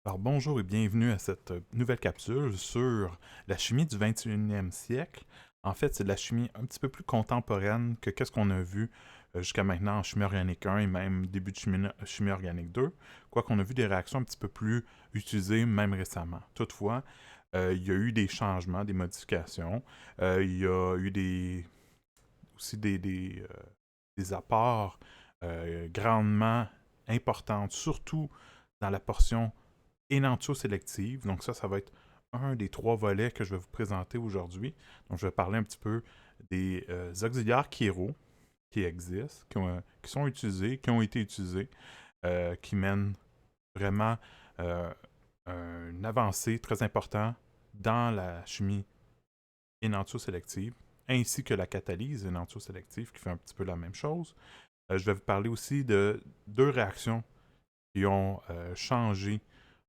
Alors bonjour et bienvenue à cette nouvelle capsule sur la chimie du 21e siècle. En fait, c'est de la chimie un petit peu plus contemporaine que qu'est-ce qu'on a vu jusqu'à maintenant en chimie organique 1 et même début de chimie organique 2, quoiqu'on a vu des réactions un petit peu plus utilisées même récemment. Toutefois, il y a eu des changements, des modifications. Il y a eu aussi des apports grandement importants, surtout dans la portion énantiosélective. Donc ça va être un des trois volets que je vais vous présenter aujourd'hui. Donc je vais parler un petit peu des auxiliaires chiro qui existent, qui sont utilisés, qui ont été utilisés, qui mènent vraiment une avancée très importante dans la chimie énantiosélective, ainsi que la catalyse énantiosélective qui fait un petit peu la même chose. Je vais vous parler aussi de deux réactions qui ont changé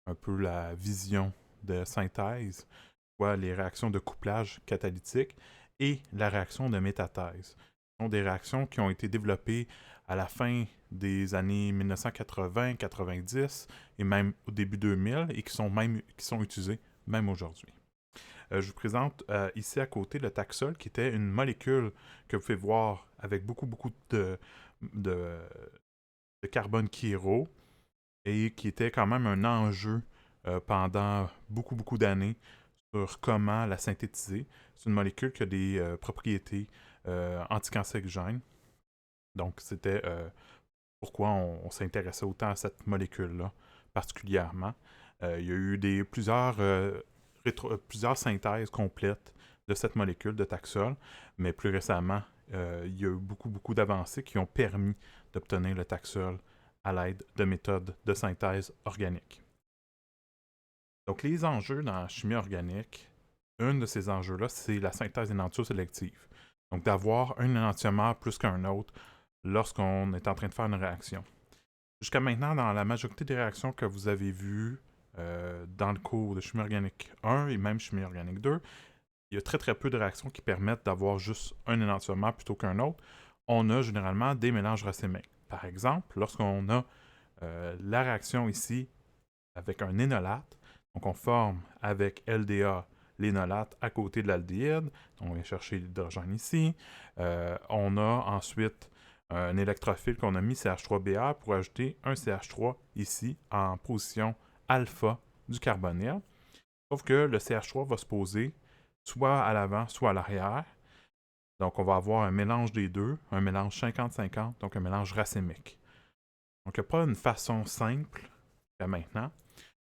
un peu la vision de synthèse, soit les réactions de couplage catalytique et la réaction de métathèse. Ce sont des réactions qui ont été développées à la fin des années 1980-90 et même au début 2000 et qui sont utilisées même aujourd'hui. Je vous présente ici à côté le Taxol, qui était une molécule que vous pouvez voir avec beaucoup de, de carbone chiro et qui était quand même un enjeu pendant beaucoup d'années sur comment la synthétiser. C'est une molécule qui a des propriétés anticancérigènes. Donc, c'était pourquoi on s'intéressait autant à cette molécule-là, particulièrement. Il y a eu plusieurs synthèses complètes de cette molécule de Taxol, mais plus récemment, il y a eu beaucoup d'avancées qui ont permis d'obtenir le Taxol à l'aide de méthodes de synthèse organique. Donc, les enjeux dans la chimie organique, un de ces enjeux-là, c'est la synthèse énantiosélective. Donc, d'avoir un énantiomère plus qu'un autre lorsqu'on est en train de faire une réaction. Jusqu'à maintenant, dans la majorité des réactions que vous avez vues dans le cours de chimie organique 1 et même chimie organique 2, il y a très peu de réactions qui permettent d'avoir juste un énantiomère plutôt qu'un autre. On a généralement des mélanges racémiques. Par exemple, lorsqu'on a la réaction ici avec un énolate, donc on forme avec LDA l'énolate à côté de l'aldéhyde, on vient chercher l'hydrogène ici. On a ensuite un électrophile qu'on a mis CH3Br pour ajouter un CH3 ici en position alpha du carbonyle. Sauf que le CH3 va se poser soit à l'avant, soit à l'arrière. Donc on va avoir un mélange des deux, un mélange 50-50, donc un mélange racémique. Donc il n'y a pas une façon simple, jusqu'à maintenant,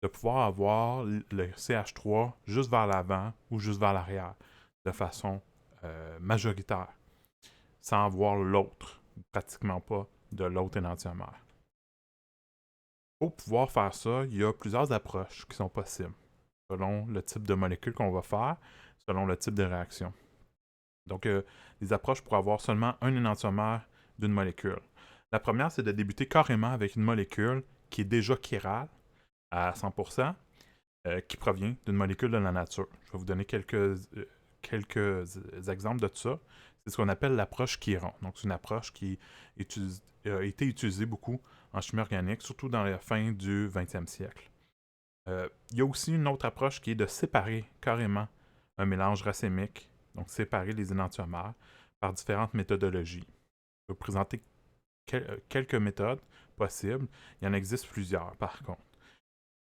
de pouvoir avoir le CH3 juste vers l'avant ou juste vers l'arrière, de façon majoritaire, sans avoir l'autre, pratiquement pas de l'autre énantiomère. Pour pouvoir faire ça, il y a plusieurs approches qui sont possibles, selon le type de molécule qu'on va faire, selon le type de réaction. Donc, les approches pour avoir seulement un énantiomère d'une molécule. La première, c'est de débuter carrément avec une molécule qui est déjà chirale à 100%, qui provient d'une molécule de la nature. Je vais vous donner quelques exemples de tout ça. C'est ce qu'on appelle l'approche Chiron. Donc, c'est une approche qui a été utilisée beaucoup en chimie organique, surtout dans la fin du 20e siècle. Il y a aussi une autre approche qui est de séparer carrément un mélange racémique, donc séparer les énantiomères par différentes méthodologies. Je vais vous présenter quelques méthodes possibles. Il y en existe plusieurs, par contre.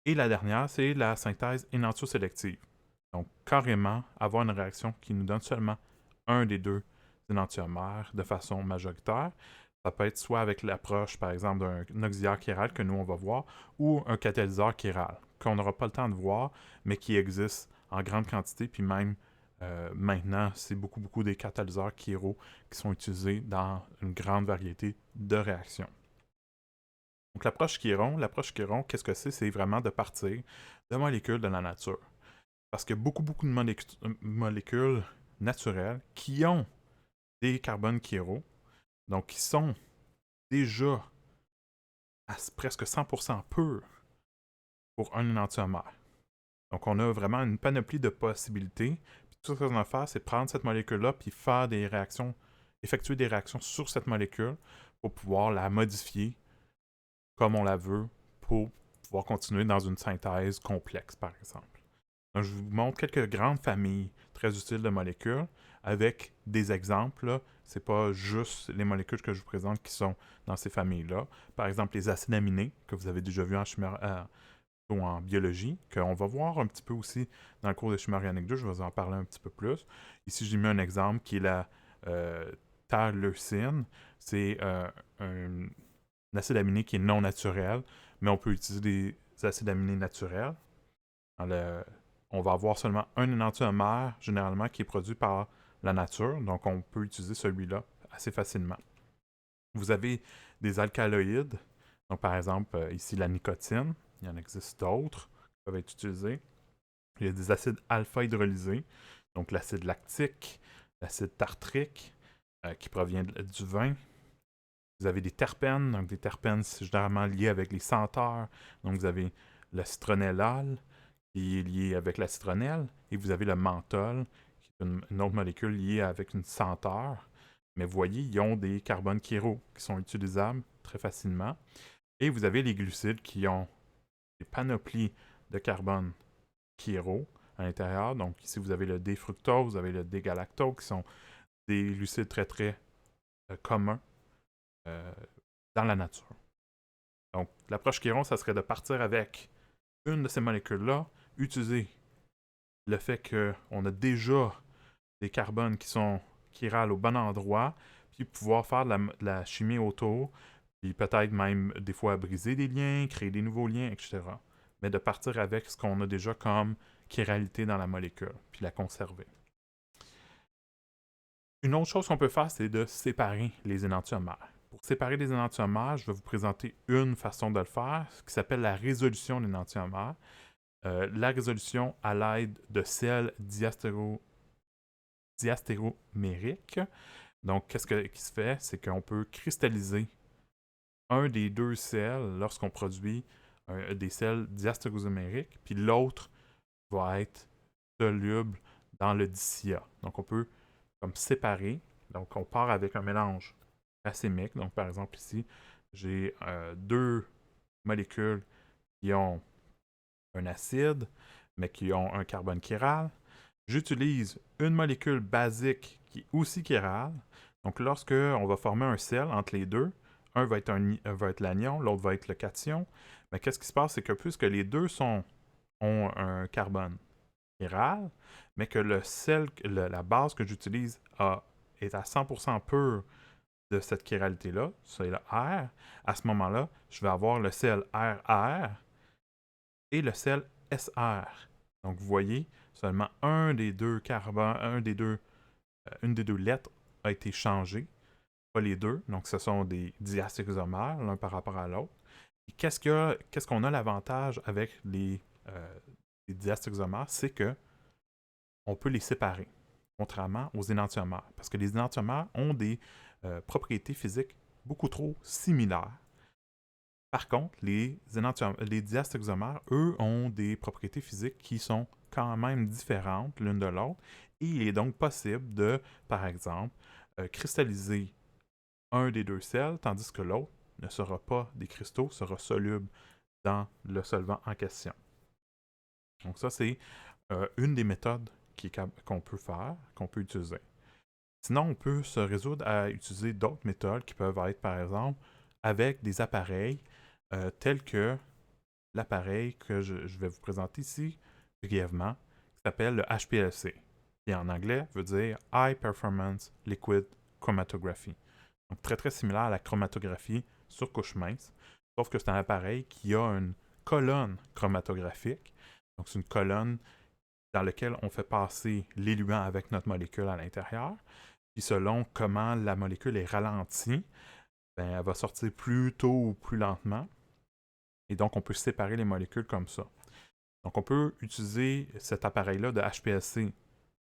Et la dernière, c'est la synthèse énantiosélective. Donc, carrément, avoir une réaction qui nous donne seulement un des deux énantiomères de façon majoritaire. Ça peut être soit avec l'approche, par exemple, d'un auxiliaire chiral que nous, on va voir, ou un catalyseur chiral, qu'on n'aura pas le temps de voir, mais qui existe en grande quantité, puis même maintenant, c'est beaucoup des catalyseurs chiraux qui sont utilisés dans une grande variété de réactions. Donc l'approche Chiron, qu'est-ce que c'est? C'est vraiment de partir de molécules de la nature. Parce qu'il y a beaucoup de molécules naturelles qui ont des carbones chiro, donc qui sont déjà à presque 100% purs pour un énantiomère. Donc on a vraiment une panoplie de possibilités. Puis tout ce qu'on va faire, c'est prendre cette molécule-là puis faire des réactions, effectuer des réactions sur cette molécule pour pouvoir la modifier comme on la veut pour pouvoir continuer dans une synthèse complexe, par exemple. Donc, je vous montre quelques grandes familles très utiles de molécules avec des exemples. Ce n'est pas juste les molécules que je vous présente qui sont dans ces familles-là. Par exemple, les acides aminés, que vous avez déjà vu ou en biologie, qu'on va voir un petit peu aussi dans le cours de chimie organique 2, je vais vous en parler un petit peu plus. Ici, j'ai mis un exemple qui est la tyrosine. C'est un acide aminé qui est non naturel, mais on peut utiliser des acides aminés naturels. On va avoir seulement un énantiomère, généralement, qui est produit par la nature, donc on peut utiliser celui-là assez facilement. Vous avez des alcaloïdes, donc par exemple, ici la nicotine, il y en existe d'autres qui peuvent être utilisés. Il y a des acides alpha-hydrolysés, donc l'acide lactique, l'acide tartrique, qui provient du vin. Vous avez des terpènes, donc des terpènes, c'est généralement lié avec les senteurs. Donc vous avez le citronellal, qui est lié avec la citronnelle, et vous avez le menthol, qui est une autre molécule liée avec une senteur. Mais vous voyez, ils ont des carbones chiro qui sont utilisables très facilement. Et vous avez les glucides qui ont des panoplies de carbone chiro à l'intérieur. Donc ici, vous avez le D-fructose, vous avez le D-galactose, qui sont des glucides très très communs dans la nature. Donc l'approche chiron, ça serait de partir avec une de ces molécules-là, utiliser le fait qu'on a déjà des carbones qui sont chirales au bon endroit, puis pouvoir faire de la chimie autour, puis peut-être même des fois briser des liens, créer des nouveaux liens, etc. Mais de partir avec ce qu'on a déjà comme chiralité dans la molécule, puis la conserver. Une autre chose qu'on peut faire, c'est de séparer les énantiomères. Pour séparer les énantiomères, je vais vous présenter une façon de le faire, qui s'appelle la résolution de l'énantiomère. La résolution à l'aide de sels diastéromériques. Donc, qu'est-ce qui se fait? C'est qu'on peut cristalliser un des deux sels lorsqu'on produit des sels diastéromériques, puis l'autre va être soluble dans le dicia. Donc, on peut comme séparer. Donc, on part avec un mélange racémique. Donc, par exemple, ici, j'ai deux molécules qui ont un acide, mais qui ont un carbone chiral. J'utilise une molécule basique qui est aussi chirale. Donc, lorsque on va former un sel entre les deux, un va être l'anion, l'autre va être le cation. Mais qu'est-ce qui se passe, c'est que puisque les deux ont un carbone chiral, mais que le sel, la base que j'utilise est à 100% pure de cette chiralité-là, c'est le R, à ce moment-là, je vais avoir le sel RR et le sel SR. Donc, vous voyez, seulement un des deux carbones, une des deux lettres a été changée, pas les deux. Donc, ce sont des diacérosomères, l'un par rapport à l'autre. Et qu'est-ce qu'on a l'avantage avec les diacérosomères? C'est que on peut les séparer, contrairement aux énantiomères. Parce que les énantiomères ont des propriétés physiques beaucoup trop similaires. Par contre, les diastérosomères, eux, ont des propriétés physiques qui sont quand même différentes l'une de l'autre. Et il est donc possible de, par exemple, cristalliser un des deux sels, tandis que l'autre ne sera pas des cristaux, sera soluble dans le solvant en question. Donc ça, c'est une des méthodes qu'on peut faire, qu'on peut utiliser. Sinon, on peut se résoudre à utiliser d'autres méthodes qui peuvent être, par exemple, avec des appareils tels que l'appareil que je vais vous présenter ici brièvement, qui s'appelle le HPLC, qui en anglais veut dire High Performance Liquid Chromatography. Donc très très similaire à la chromatographie sur couche mince, sauf que c'est un appareil qui a une colonne chromatographique. Donc c'est une colonne dans laquelle on fait passer l'éluant avec notre molécule à l'intérieur. Puis selon comment la molécule est ralentie, ben, elle va sortir plus tôt ou plus lentement. Et donc, on peut séparer les molécules comme ça. Donc, on peut utiliser cet appareil-là de HPLC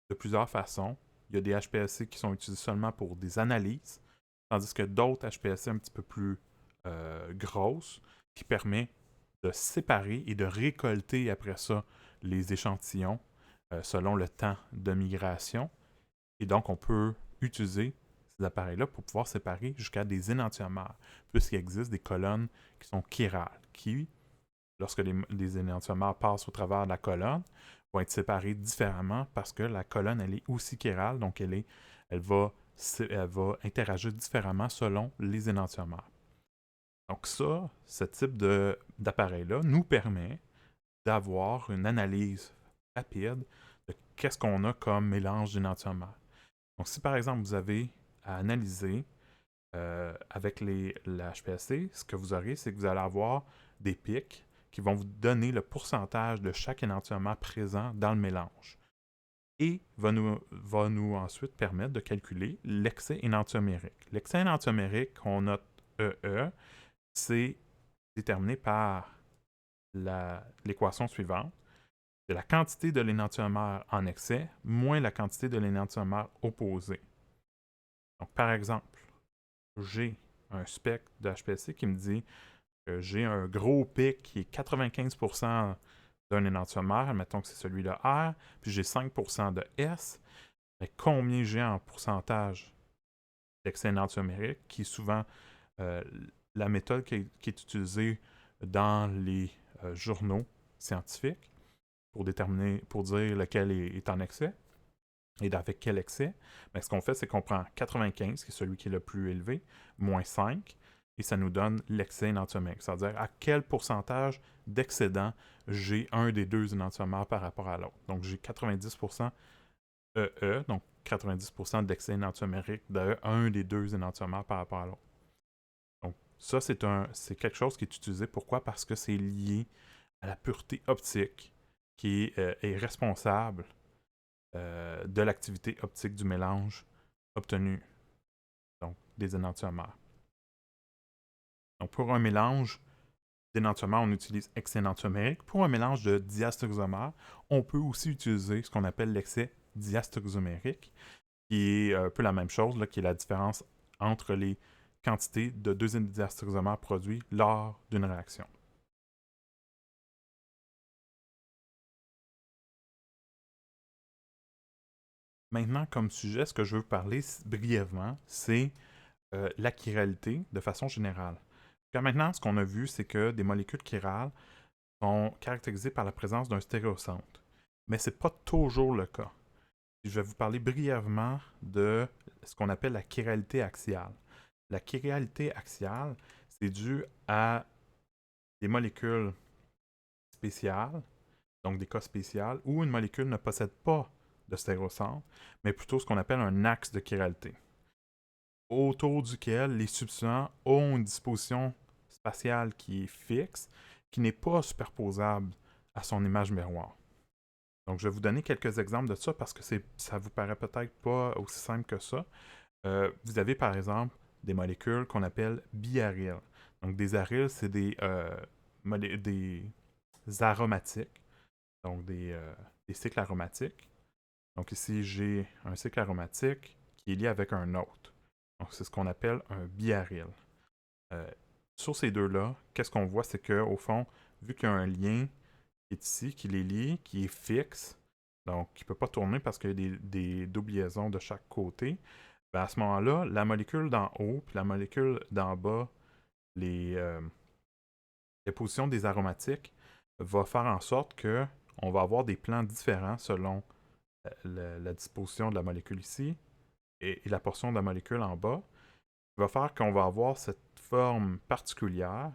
de plusieurs façons. Il y a des HPLC qui sont utilisés seulement pour des analyses, tandis que d'autres HPLC un petit peu plus grosses qui permettent de séparer et de récolter après ça les échantillons selon le temps de migration. Et donc, on peut utiliser ces appareils-là pour pouvoir séparer jusqu'à des énantiomères, puisqu'il existe des colonnes qui sont chirales, qui lorsque les énantiomères passent au travers de la colonne, vont être séparés différemment parce que la colonne, elle est aussi chirale, donc elle va interagir différemment selon les énantiomères. Donc ça, ce type d'appareil-là nous permet d'avoir une analyse rapide de qu'est-ce qu'on a comme mélange d'énantiomères. Donc si par exemple vous avez à analyser avec la HPLC, ce que vous aurez, c'est que vous allez avoir des pics qui vont vous donner le pourcentage de chaque énantiomère présent dans le mélange. Et va nous ensuite permettre de calculer l'excès énantiomérique. L'excès énantiomérique qu'on note EE, c'est déterminé par l'équation suivante. C'est la quantité de l'énantiomère en excès moins la quantité de l'énantiomère opposé. Donc, par exemple, j'ai un spectre de HPLC qui me dit que j'ai un gros pic qui est 95% d'un énantiomère, mettons que c'est celui de R, puis j'ai 5% de S. Mais combien j'ai en pourcentage d'excès énantiomérique, qui est souvent la méthode qui est utilisée dans les journaux scientifiques pour dire lequel est en excès et avec quel excès. Mais ce qu'on fait, c'est qu'on prend 95, qui est celui qui est le plus élevé, moins 5, et ça nous donne l'excès énantiomérique. C'est-à-dire à quel pourcentage d'excédent j'ai un des deux énantiomères par rapport à l'autre. Donc j'ai 90% EE, donc 90% d'excès énantiomérique d'un des deux énantiomères par rapport à l'autre. Donc ça, c'est quelque chose qui est utilisé. Pourquoi? Parce que c'est lié à la pureté optique qui est responsable de l'activité optique du mélange obtenu, donc des énantiomères. Donc pour un mélange d'énantiomères, on utilise excès énantiomérique. Pour un mélange de diastereomères, on peut aussi utiliser ce qu'on appelle l'excès diastereomérique, qui est un peu la même chose, là, qui est la différence entre les quantités de deux diastereomères produits lors d'une réaction. Maintenant, comme sujet, ce que je veux vous parler brièvement, c'est la chiralité de façon générale. Jusqu'à maintenant, ce qu'on a vu, c'est que des molécules chirales sont caractérisées par la présence d'un stéréocentre. Mais ce n'est pas toujours le cas. Je vais vous parler brièvement de ce qu'on appelle la chiralité axiale. La chiralité axiale, c'est dû à des molécules spéciales, donc des cas spéciaux, où une molécule ne possède pas de stéréocentre, mais plutôt ce qu'on appelle un axe de chiralité, autour duquel les substituants ont une disposition spatiale qui est fixe, qui n'est pas superposable à son image miroir. Donc, je vais vous donner quelques exemples de ça parce que ça vous paraît peut-être pas aussi simple que ça. Vous avez par exemple des molécules qu'on appelle biaryles. Donc, des aryles, c'est des aromatiques, donc des cycles aromatiques. Donc, ici, j'ai un cycle aromatique qui est lié avec un autre. Donc, c'est ce qu'on appelle un biaryl. Sur ces deux-là, qu'est-ce qu'on voit? C'est qu'au fond, vu qu'il y a un lien qui est ici, qui les lie, qui est fixe, donc qui ne peut pas tourner parce qu'il y a des doubles liaisons de chaque côté, ben à ce moment-là, la molécule d'en haut puis la molécule d'en bas, les positions des aromatiques, va faire en sorte qu'on va avoir des plans différents selon la disposition de la molécule ici et la portion de la molécule en bas, qui va faire qu'on va avoir cette forme particulière.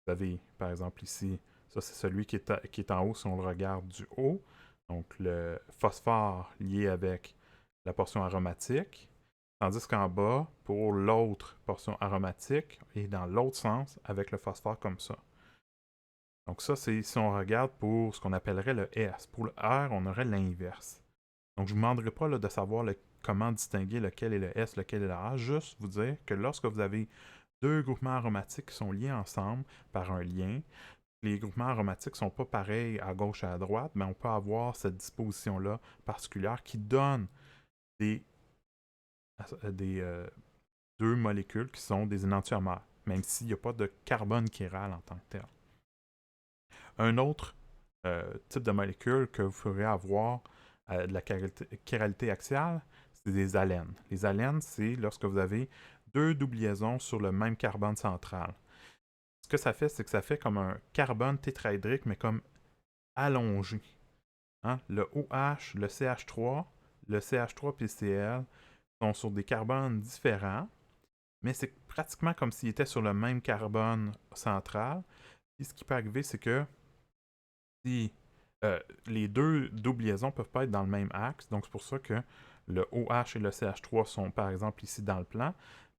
Vous avez, par exemple, ici, ça c'est celui qui est en haut si on le regarde du haut. Donc le phosphore lié avec la portion aromatique. Tandis qu'en bas, pour l'autre portion aromatique, est dans l'autre sens avec le phosphore comme ça. Donc ça, c'est si on regarde pour ce qu'on appellerait le S. Pour le R, on aurait l'inverse. Donc je ne vous demanderai pas là, de savoir comment distinguer lequel est le S, lequel est le R. Juste vous dire que lorsque vous avez deux groupements aromatiques qui sont liés ensemble par un lien, les groupements aromatiques ne sont pas pareils à gauche et à droite, mais on peut avoir cette disposition-là particulière qui donne des deux molécules qui sont des énantiomères, même s'il n'y a pas de carbone chiral en tant que tel. Un autre type de molécule que vous pourrez avoir de la chiralité axiale, c'est des alènes. Les alènes, c'est lorsque vous avez deux doubles liaisons sur le même carbone central. ce que ça fait, c'est que ça fait comme un carbone tétraédrique, mais comme allongé. Hein? Le OH, le CH3, le CH3 puis le Cl sont sur des carbones différents, mais c'est pratiquement comme s'ils étaient sur le même carbone central. Et ce qui peut arriver, c'est que si les deux doubles liaisons ne peuvent pas être dans le même axe, donc c'est pour ça que le OH et le CH3 sont par exemple ici dans le plan,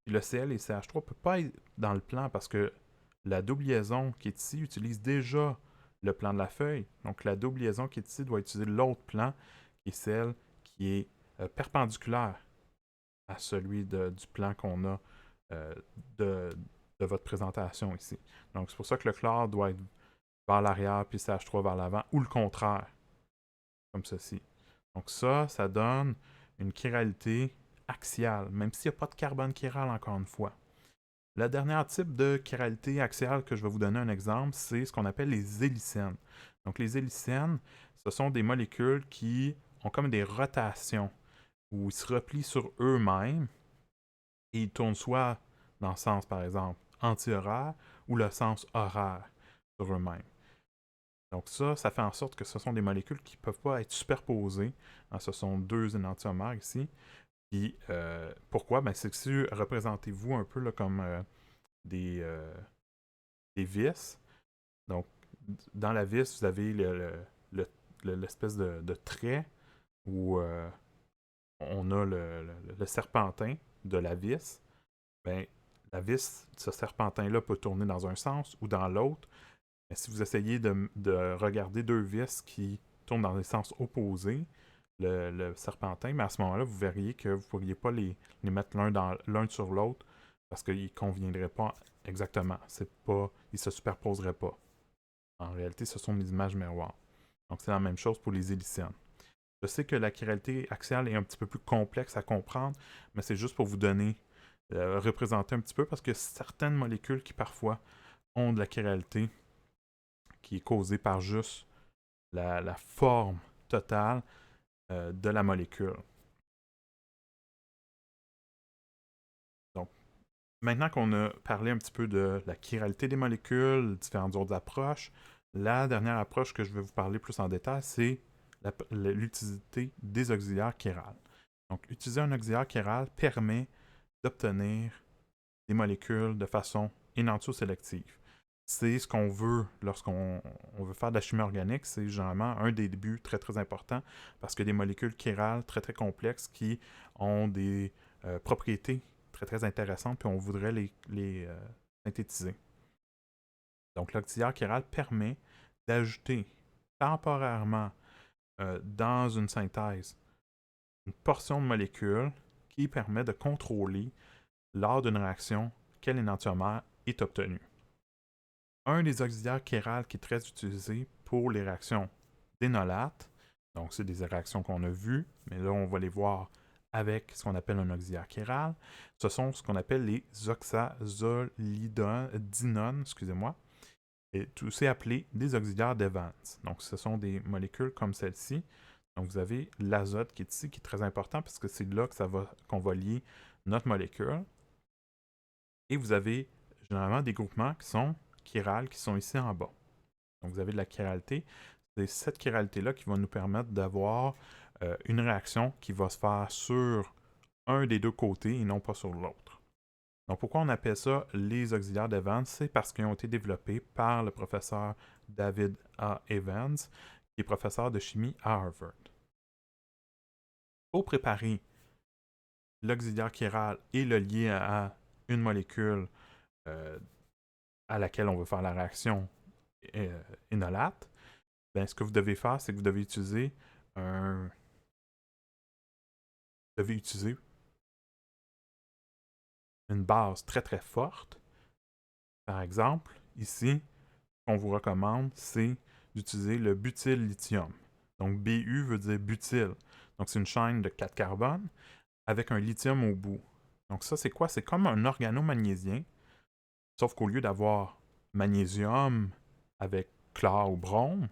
puis le Cl et le CH3 ne peuvent pas être dans le plan parce que la double liaison qui est ici utilise déjà le plan de la feuille. Donc la double liaison qui est ici doit utiliser l'autre plan, qui est celle qui est perpendiculaire à celui du plan qu'on a euh, de, de votre présentation ici. Donc c'est pour ça que le chlore doit être vers l'arrière, puis CH3 vers l'avant, ou le contraire, comme ceci. Donc ça donne une chiralité axiale, même s'il n'y a pas de carbone chiral encore une fois. Le dernier type de chiralité axiale que je vais vous donner un exemple, c'est ce qu'on appelle les hélicènes. Donc les hélicènes, ce sont des molécules qui ont comme des rotations, où ils se replient sur eux-mêmes, et ils tournent soit dans le sens, par exemple, anti-horaire, ou le sens horaire sur eux-mêmes. Donc ça fait en sorte que ce sont des molécules qui ne peuvent pas être superposées. Hein, ce sont deux énantiomères ici. Puis pourquoi? Ben, c'est que si représentez-vous un peu là, comme des vis. Donc, dans la vis, vous avez l'espèce de trait où on a le serpentin de la vis. Ben, la vis, ce serpentin-là peut tourner dans un sens ou dans l'autre. Mais si vous essayez de regarder deux vis qui tournent dans des sens opposés, le serpentin, mais à ce moment-là, vous verriez que vous ne pourriez pas les mettre l'un sur l'autre parce qu'ils ne conviendraient pas exactement. Ils ne se superposeraient pas. En réalité, ce sont des images miroirs. Donc, c'est la même chose pour les hélicènes. Je sais que la chiralité axiale est un petit peu plus complexe à comprendre, mais c'est juste pour vous donner, représenter un petit peu, parce que certaines molécules qui parfois ont de la chiralité qui est causée par juste la forme totale de la molécule. Donc, maintenant qu'on a parlé un petit peu de la chiralité des molécules, différentes autres approches, la dernière approche que je vais vous parler plus en détail, c'est l'utilité des auxiliaires chirales. Donc, utiliser un auxiliaire chiral permet d'obtenir des molécules de façon énantiosélective. C'est ce qu'on veut lorsqu'on veut faire de la chimie organique. C'est généralement un des débuts très très importants parce que des molécules chirales très très complexes qui ont des propriétés très très intéressantes puis on voudrait les synthétiser. Donc l'auxiliaire chiral permet d'ajouter temporairement dans une synthèse une portion de molécule qui permet de contrôler lors d'une réaction quel énantiomère est obtenu. Un des auxiliaires chirales qui est très utilisé pour les réactions d'énolates, donc c'est des réactions qu'on a vues, mais là on va les voir avec ce qu'on appelle un auxiliaire chiral, ce sont ce qu'on appelle les oxazolidinones, excusez-moi, et tout c'est appelé des auxiliaires d'Evans. Donc ce sont des molécules comme celle-ci. Donc vous avez l'azote qui est ici, qui est très important parce que c'est là qu'on va lier notre molécule. Et vous avez généralement des groupements qui sont chirales, qui sont ici en bas. Donc vous avez de la chiralité. C'est cette chiralité-là qui va nous permettre d'avoir une réaction qui va se faire sur un des deux côtés et non pas sur l'autre. Donc pourquoi on appelle ça les auxiliaires d'Evans? C'est parce qu'ils ont été développés par le professeur David A. Evans, qui est professeur de chimie à Harvard. Pour préparer l'auxiliaire chiral et le lier à une molécule à laquelle on veut faire la réaction énolate, ben, ce que vous devez faire, c'est que vous devez utiliser une base très très forte. Par exemple, ici, ce qu'on vous recommande, c'est d'utiliser le butyl-lithium. Donc Bu veut dire butyl. Donc c'est une chaîne de 4 carbones avec un lithium au bout. Donc ça, c'est quoi? C'est comme un organomagnésiien, sauf qu'au lieu d'avoir magnésium avec chlore ou brome,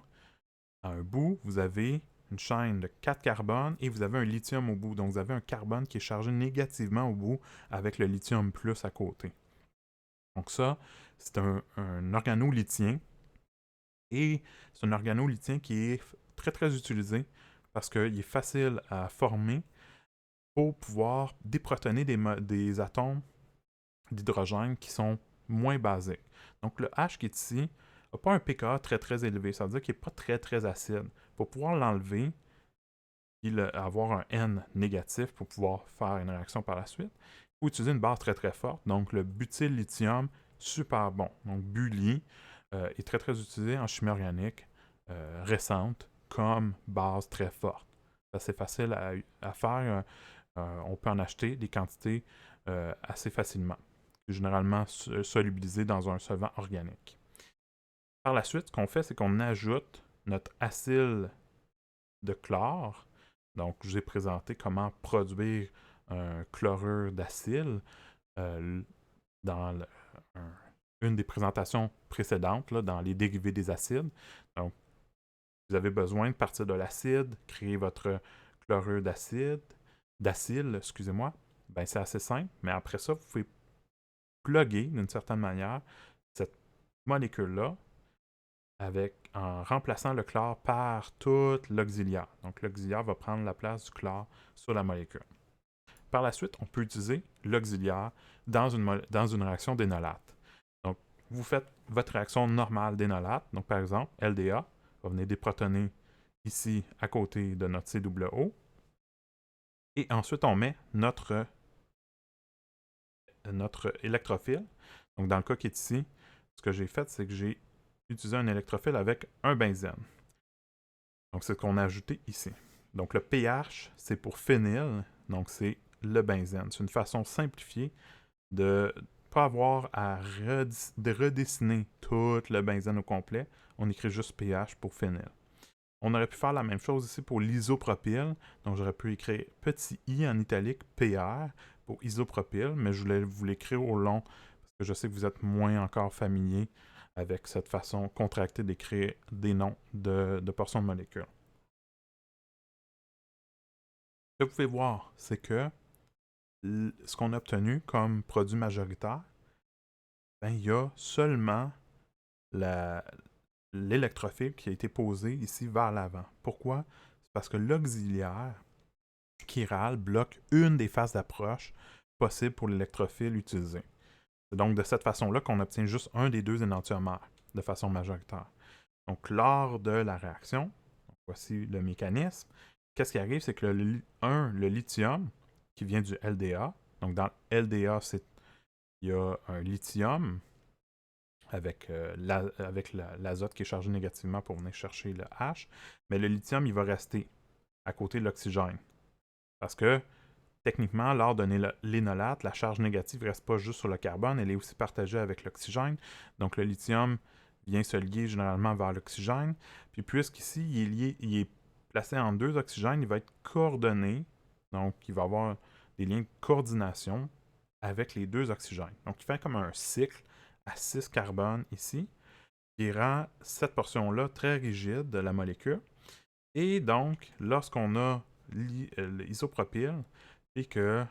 à un bout, vous avez une chaîne de 4 carbones et vous avez un lithium au bout. Donc, vous avez un carbone qui est chargé négativement au bout avec le lithium plus à côté. Donc ça, C'est un organolithien et c'est un organolithien qui est très très utilisé parce qu'il est facile à former pour pouvoir déprotoner des atomes d'hydrogène qui sont moins basiques. Donc le H qui est ici n'a pas un pKa très très élevé, ça veut dire qu'il n'est pas très très acide. Pour pouvoir l'enlever et avoir un N négatif pour pouvoir faire une réaction par la suite, il faut utiliser une base très très forte. Donc le butyl-lithium, super bon. Donc BuLi est très très utilisé en chimie organique récente comme base très forte. C'est facile à faire. On peut en acheter des quantités assez facilement, généralement solubilisées dans un solvant organique. Par la suite, ce qu'on fait, c'est qu'on ajoute notre acide de chlore. Donc, je vous ai présenté comment produire un chlorure d'acide dans une des présentations précédentes, là, dans les dérivés des acides. Donc, vous avez besoin de partir de l'acide, créer votre chlorure d'acide, excusez-moi. Ben, c'est assez simple, mais après ça, vous pouvez plugger d'une certaine manière cette molécule-là en remplaçant le chlore par tout l'auxiliaire. Donc l'auxiliaire va prendre la place du chlore sur la molécule. Par la suite, on peut utiliser l'auxiliaire dans une réaction d'énolate. Donc vous faites votre réaction normale d'énolate. Donc par exemple, LDA va venir déprotoner ici à côté de notre COO. Et ensuite, on met notre électrophile. Donc dans le cas qui est ici, ce que j'ai fait, c'est que j'ai utilisé un électrophile avec un benzène. Donc, c'est ce qu'on a ajouté ici. Donc, le pH, c'est pour phényl, donc c'est le benzène. C'est une façon simplifiée de ne pas avoir à redessiner tout le benzène au complet. On écrit juste pH pour phényl. On aurait pu faire la même chose ici pour l'isopropyl. Donc, j'aurais pu écrire petit i en italique, PR, pour isopropyl, mais je voulais vous l'écrire au long parce que je sais que vous êtes moins encore familier avec cette façon contractée d'écrire des noms de portions de molécules. Ce que vous pouvez voir, c'est que ce qu'on a obtenu comme produit majoritaire, ben, il y a seulement l'électrophile qui a été posé ici vers l'avant. Pourquoi? C'est parce que l'auxiliaire chiral bloque une des phases d'approche possibles pour l'électrophile utilisé. C'est donc de cette façon-là qu'on obtient juste un des deux énantiomères de façon majoritaire. Donc, lors de la réaction, voici le mécanisme. Qu'est-ce qui arrive? C'est que le lithium, qui vient du LDA, donc dans LDA, il y a un lithium avec l'azote qui est chargé négativement pour venir chercher le H, mais le lithium, il va rester à côté de l'oxygène. Parce que, techniquement, lors de l'énolate, la charge négative ne reste pas juste sur le carbone, elle est aussi partagée avec l'oxygène. Donc, le lithium vient se lier généralement vers l'oxygène. Puis, puisqu'ici, il est placé en deux oxygènes, il va être coordonné. Donc, il va avoir des liens de coordination avec les deux oxygènes. Donc, il fait comme un cycle à 6 carbones ici, qui rend cette portion-là très rigide de la molécule. Et donc, lorsqu'on a l'isopropyl et que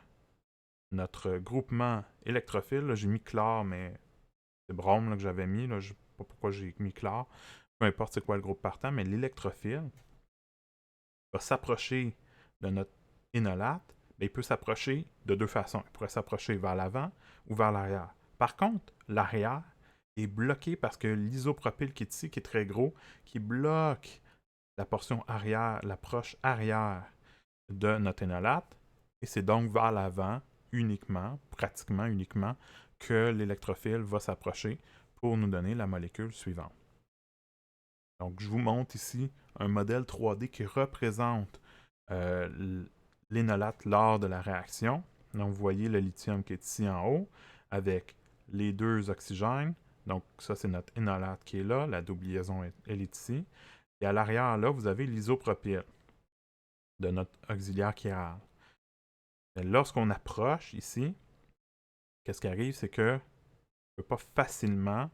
notre groupement électrophile, j'ai mis chlore, mais c'est brome là, que j'avais mis, là, je ne sais pas pourquoi j'ai mis chlore, peu importe c'est quoi le groupe partant, mais l'électrophile va s'approcher de notre énolate, mais il peut s'approcher de deux façons. Il pourrait s'approcher vers l'avant ou vers l'arrière. Par contre, l'arrière est bloqué parce que l'isopropyl qui est ici, qui est très gros, qui bloque la portion arrière, l'approche arrière de notre énolate, et c'est donc vers l'avant uniquement, pratiquement uniquement, que l'électrophile va s'approcher pour nous donner la molécule suivante. Donc, je vous montre ici un modèle 3D qui représente l'énolate lors de la réaction. Donc, vous voyez le lithium qui est ici en haut, avec les deux oxygènes. Donc, ça, c'est notre énolate qui est là. La double liaison, elle est ici. Et à l'arrière, là, vous avez l'isopropyl de notre auxiliaire chiral. Lorsqu'on approche ici, qu'est-ce qui arrive, c'est que je ne peux pas facilement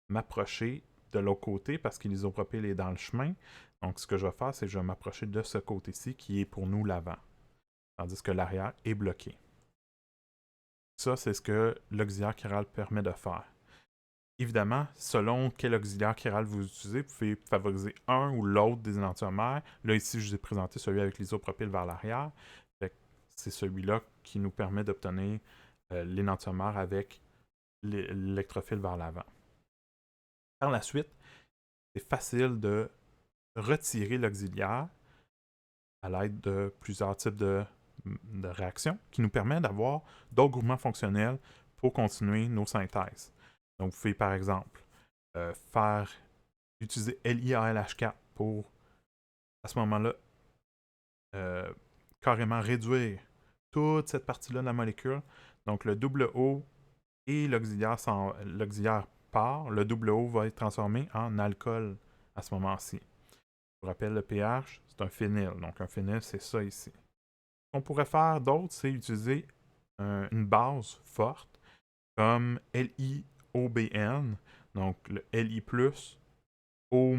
m'approcher de l'autre côté parce que l'isopropyl est dans le chemin. Donc, ce que je vais faire, c'est que je vais m'approcher de ce côté-ci qui est pour nous l'avant, tandis que l'arrière est bloqué. Ça, c'est ce que l'auxiliaire chiral permet de faire. Évidemment, selon quel auxiliaire chiral vous utilisez, vous pouvez favoriser un ou l'autre des énantiomères. Là, ici, je vous ai présenté celui avec l'isopropyl vers l'arrière. C'est celui-là qui nous permet d'obtenir l'énantiomère avec l'électrophile vers l'avant. Par la suite, c'est facile de retirer l'auxiliaire à l'aide de plusieurs types de réactions qui nous permettent d'avoir d'autres groupements fonctionnels pour continuer nos synthèses. Donc, vous pouvez par exemple utiliser LiALH4 pour, à ce moment-là, carrément réduire toute cette partie-là de la molécule. Donc, le double O et l'auxiliaire part, le double O va être transformé en alcool à ce moment-ci. Je vous rappelle, le pH, c'est un phényl. Donc, un phényl, c'est ça ici. Ce qu'on pourrait faire d'autre, c'est utiliser une base forte comme LiOBN, donc le Li+, O-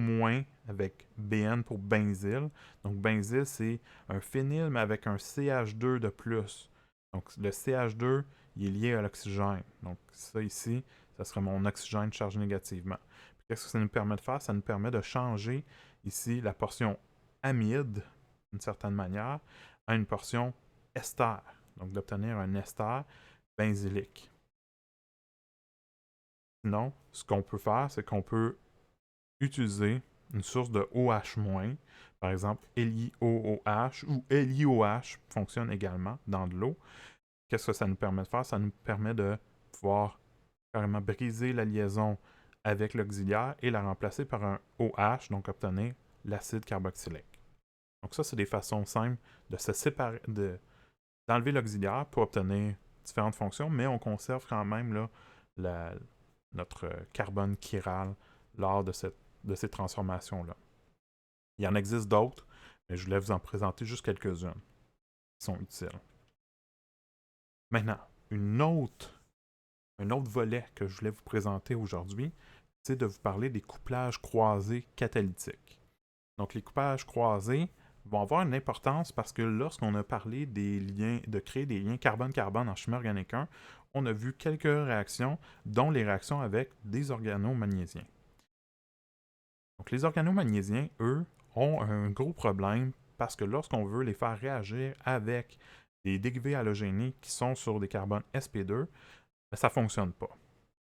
avec BN pour benzyle. Donc, benzyle, c'est un phényl, mais avec un CH2 de plus. Donc, le CH2, il est lié à l'oxygène. Donc, ça ici, ça serait mon oxygène chargé négativement. Qu'est-ce que ça nous permet de faire? Ça nous permet de changer ici la portion amide, d'une certaine manière, à une portion ester. Donc, d'obtenir un ester benzylique. Sinon, ce qu'on peut faire, c'est qu'on peut utiliser une source de OH-, par exemple LiOOH ou LiOH fonctionne également dans de l'eau. Qu'est-ce que ça nous permet de faire? Ça nous permet de pouvoir carrément briser la liaison avec l'auxiliaire et la remplacer par un OH, donc obtenir l'acide carboxylique. Donc ça, c'est des façons simples de se séparer, d'enlever l'auxiliaire pour obtenir différentes fonctions, mais on conserve quand même là, notre carbone chiral lors de ces transformations-là. Il y en existe d'autres, mais je voulais vous en présenter juste quelques-unes qui sont utiles. Maintenant, un autre volet que je voulais vous présenter aujourd'hui, c'est de vous parler des couplages croisés catalytiques. Donc, les couplages croisés vont avoir une importance parce que lorsqu'on a parlé des liens, de créer des liens carbone-carbone en chimie organique 1, on a vu quelques réactions, dont les réactions avec des organomagnésiens. Donc, les organomagnésiens, eux, ont un gros problème parce que lorsqu'on veut les faire réagir avec des dérivés halogéniques qui sont sur des carbones sp2, ça ne fonctionne pas.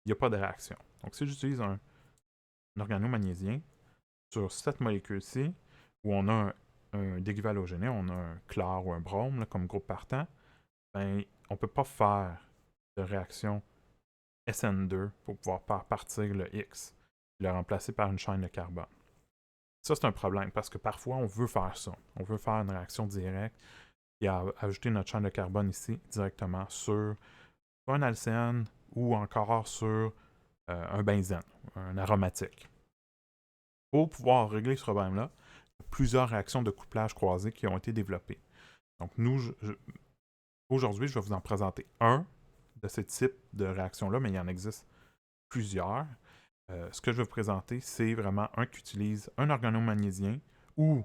Il n'y a pas de réaction. Donc, si j'utilise un organomagnésien sur cette molécule-ci, où on a un dérivé halogéné, on a un chlore ou un brome là, comme groupe partant, ben, on ne peut pas faire de réaction SN2 pour pouvoir partir le X et le remplacer par une chaîne de carbone. Ça, c'est un problème parce que parfois, on veut faire ça. On veut faire une réaction directe et ajouter notre chaîne de carbone ici directement sur un alcène ou encore sur un benzène, un aromatique. Pour pouvoir régler ce problème-là, il y a plusieurs réactions de couplage croisé qui ont été développées. Donc, aujourd'hui, je vais vous en présenter un de ces types de réactions-là, mais il y en existe plusieurs. Ce que je vais vous présenter, c'est vraiment un qui utilise un organomagnésien ou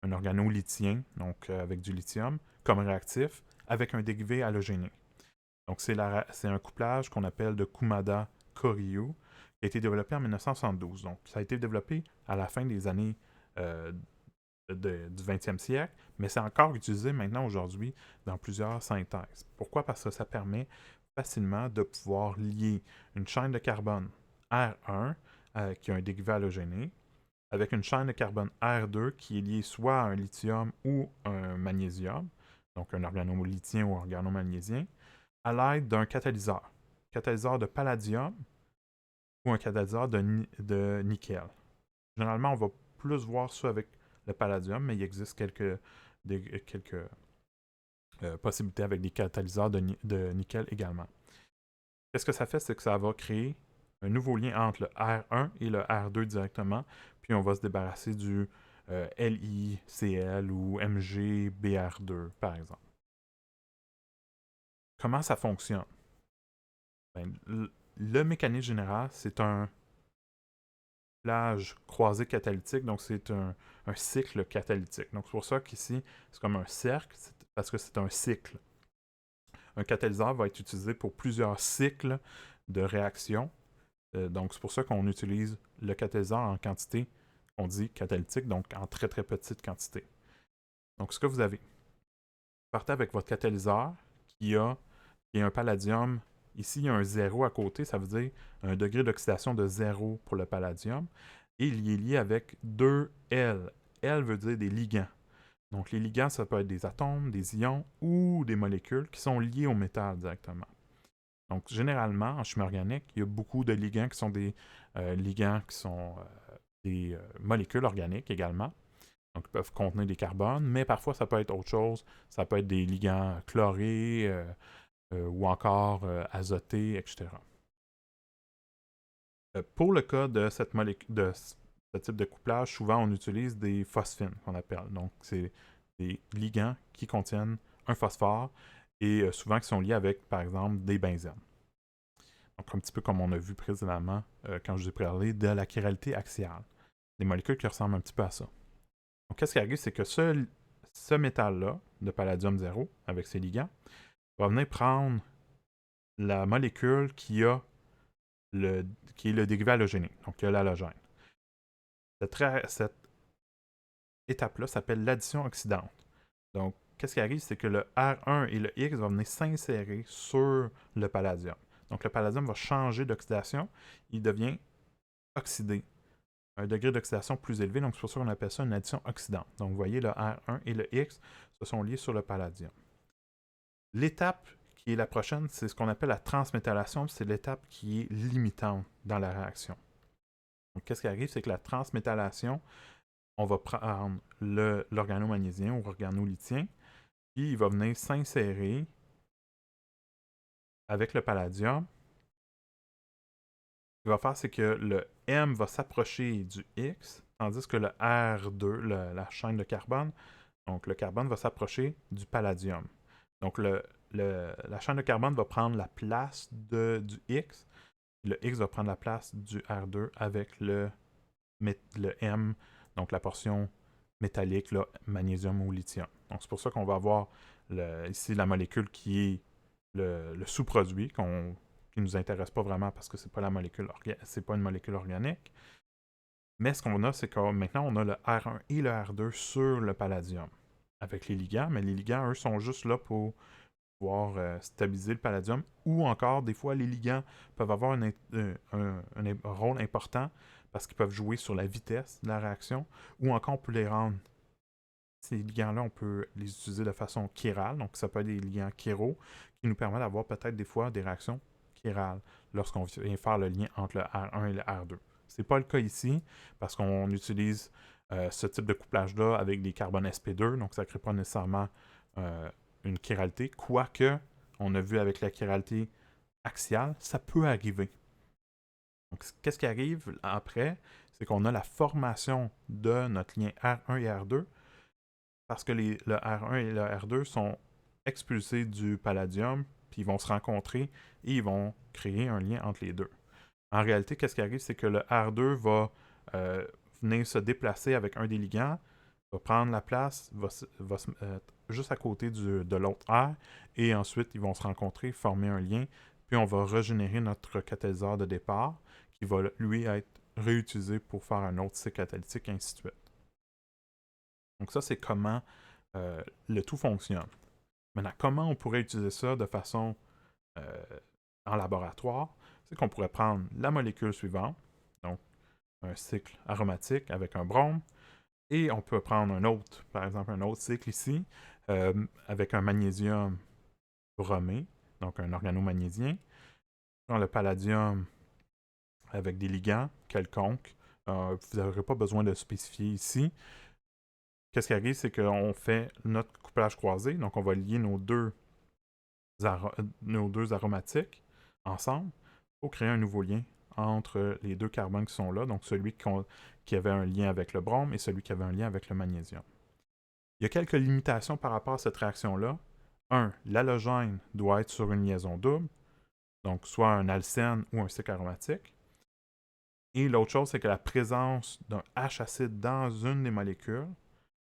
un organolithien, donc avec du lithium, comme réactif, avec un dérivé halogéné. Donc, c'est un couplage qu'on appelle de Kumada-Koryu, qui a été développé en 1972. Donc, ça a été développé à la fin des années du 20e siècle, mais c'est encore utilisé maintenant aujourd'hui dans plusieurs synthèses. Pourquoi? Parce que ça permet facilement de pouvoir lier une chaîne de carbone R1 qui a un dérivé halogéné avec une chaîne de carbone R2 qui est liée soit à un lithium ou un magnésium, donc un organomolithien ou organomagnésien, à l'aide d'un catalyseur de palladium ou un catalyseur de nickel. Généralement, on va plus voir ça avec le palladium, mais il existe quelques possibilités avec des catalyseurs de nickel également. Qu'est-ce que ça fait? C'est que ça va créer un nouveau lien entre le R1 et le R2 directement, puis on va se débarrasser du LiCl ou MgBr2, par exemple. Comment ça fonctionne? Ben, le mécanisme général, c'est un couplage croisé catalytique, donc c'est un cycle catalytique. Donc c'est pour ça qu'ici, c'est comme un cercle, parce que c'est un cycle. Un catalyseur va être utilisé pour plusieurs cycles de réaction Donc, c'est pour ça qu'on utilise le catalyseur en quantité, on dit catalytique, donc en très très petite quantité. Donc, ce que vous avez, partez avec votre catalyseur qui est un palladium. Ici, il y a un 0 à côté, ça veut dire un degré d'oxydation de 0 pour le palladium. Et il est lié avec 2 L. L veut dire des ligands. Donc, les ligands, ça peut être des atomes, des ions ou des molécules qui sont liés au métal directement. Donc, généralement, en chimie organique, il y a beaucoup de ligands qui sont des ligands qui sont des molécules organiques également. Donc, ils peuvent contenir des carbones, mais parfois, ça peut être autre chose. Ça peut être des ligands chlorés ou encore azotés, etc. Pour le cas de de ce type de couplage, souvent, on utilise des phosphines, qu'on appelle. Donc, c'est des ligands qui contiennent un phosphore et souvent qui sont liés avec, par exemple, des benzènes. Donc, un petit peu comme on a vu précédemment quand je vous ai parlé de la chiralité axiale. Des molécules qui ressemblent un petit peu à ça. Donc, qu'est-ce qui arrive, c'est que ce métal-là, de palladium 0, avec ses ligands, va venir prendre la molécule qui est le dérivé halogénique, donc qui a l'halogène. Cette étape-là s'appelle l'addition oxydante. Donc, qu'est-ce qui arrive, c'est que le R1 et le X vont venir s'insérer sur le palladium. Donc, le palladium va changer d'oxydation, il devient oxydé, un degré d'oxydation plus élevé, donc c'est pour ça qu'on appelle ça une addition oxydante. Donc, vous voyez, le R1 et le X se sont liés sur le palladium. L'étape qui est la prochaine, c'est ce qu'on appelle la transmétallation, c'est l'étape qui est limitante dans la réaction. Donc, qu'est-ce qui arrive, c'est que la transmétallation, on va prendre l'organomagnésium ou organolithien, puis il va venir s'insérer avec le palladium. Ce qu'il va faire, c'est que le M va s'approcher du X, tandis que le R2, la chaîne de carbone, donc le carbone va s'approcher du palladium. Donc la chaîne de carbone va prendre la place du X, et le X va prendre la place du R2 avec le M, donc la portion métallique, là, magnésium ou lithium. Donc c'est pour ça qu'on va avoir ici la molécule qui est le sous-produit qui ne nous intéresse pas vraiment parce que c'est pas une molécule organique. Mais ce qu'on a, c'est que maintenant on a le R1 et le R2 sur le palladium avec les ligands, mais les ligands, eux, sont juste là pour pouvoir stabiliser le palladium, ou encore, des fois, les ligands peuvent avoir un rôle important parce qu'ils peuvent jouer sur la vitesse de la réaction, ou encore on peut les rendre. Ces ligands-là, on peut les utiliser de façon chirale, donc ça peut être des ligands chiraux qui nous permettent d'avoir peut-être des fois des réactions chirales lorsqu'on vient faire le lien entre le R1 et le R2. Ce n'est pas le cas ici parce qu'on utilise ce type de couplage-là avec des carbones sp2, donc ça ne crée pas nécessairement une chiralité, quoique on a vu avec la chiralité axiale, ça peut arriver. Donc, qu'est-ce qui arrive après? C'est qu'on a la formation de notre lien R1 et R2 parce que le R1 et le R2 sont expulsés du palladium, puis ils vont se rencontrer et ils vont créer un lien entre les deux. En réalité, qu'est-ce qui arrive? C'est que le R2 va venir se déplacer avec un des ligands, va prendre la place, va se mettre juste à côté de l'autre R, et ensuite ils vont se rencontrer, former un lien, puis on va régénérer notre catalyseur de départ, qui va lui être réutilisé pour faire un autre cycle catalytique, et ainsi de suite. Donc ça, c'est comment le tout fonctionne. Maintenant, comment on pourrait utiliser ça de façon en laboratoire? C'est qu'on pourrait prendre la molécule suivante, donc un cycle aromatique avec un brome, et on peut prendre un autre, par exemple un autre cycle ici, avec un magnésium bromé, donc un organomagnésien. Dans le palladium avec des ligands quelconques. Vous n'aurez pas besoin de spécifier ici. Qu'est-ce qui arrive, c'est qu'on fait notre couplage croisé, donc on va lier nos deux aromatiques ensemble pour créer un nouveau lien entre les deux carbones qui sont là, donc celui qui avait un lien avec le brome et celui qui avait un lien avec le magnésium. Il y a quelques limitations par rapport à cette réaction-là. 1. L'halogène doit être sur une liaison double, donc soit un alcène ou un cycle aromatique. Et l'autre chose, c'est que la présence d'un H-acide dans une des molécules,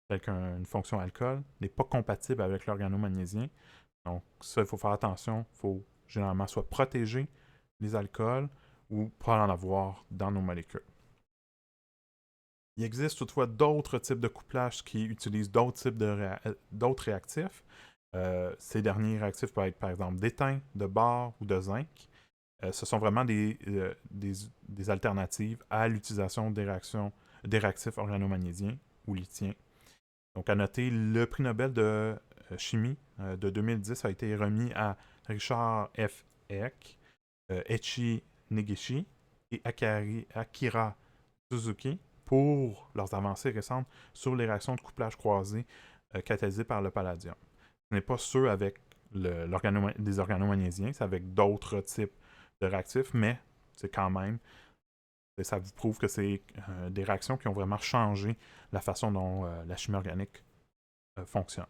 telle qu'une fonction alcool, n'est pas compatible avec l'organomagnésium. Donc ça, il faut faire attention. Il faut généralement soit protéger les alcools ou pas en avoir dans nos molécules. Il existe toutefois d'autres types de couplage qui utilisent d'autres types d'autres réactifs. Ces derniers réactifs peuvent être par exemple d'étain, de bore ou de zinc. Ce sont vraiment des alternatives à l'utilisation des réactifs organomagnésiens ou lithiens. Donc à noter, le prix Nobel de chimie de 2010 a été remis à Richard F. Eck, Echi Negishi et Akira Suzuki pour leurs avancées récentes sur les réactions de couplage croisées catalysées par le palladium. Ce n'est pas ceux avec des organomagnésiens, c'est avec d'autres types de réactifs, mais c'est quand même, ça vous prouve que c'est des réactions qui ont vraiment changé la façon dont la chimie organique fonctionne.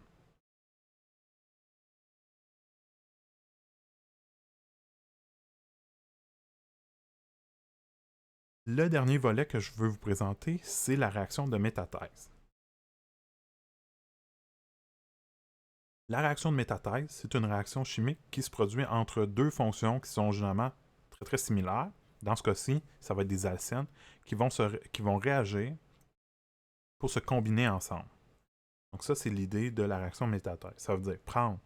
Le dernier volet que je veux vous présenter, c'est la réaction de métathèse. La réaction de métathèse, c'est une réaction chimique qui se produit entre deux fonctions qui sont généralement très très similaires. Dans ce cas-ci, ça va être des alcènes qui vont réagir pour se combiner ensemble. Donc ça, c'est l'idée de la réaction de métathèse. Ça veut dire prendre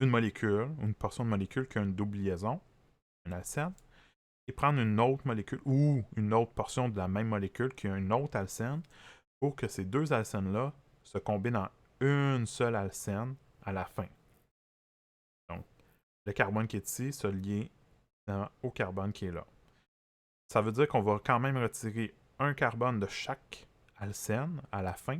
une molécule, une portion de molécule qui a une double liaison, un alcène, et prendre une autre molécule ou une autre portion de la même molécule qui a une autre alcène pour que ces deux alcènes-là se combinent en une seule alcène à la fin. Donc, le carbone qui est ici se lie au carbone qui est là. Ça veut dire qu'on va quand même retirer un carbone de chaque alcène à la fin.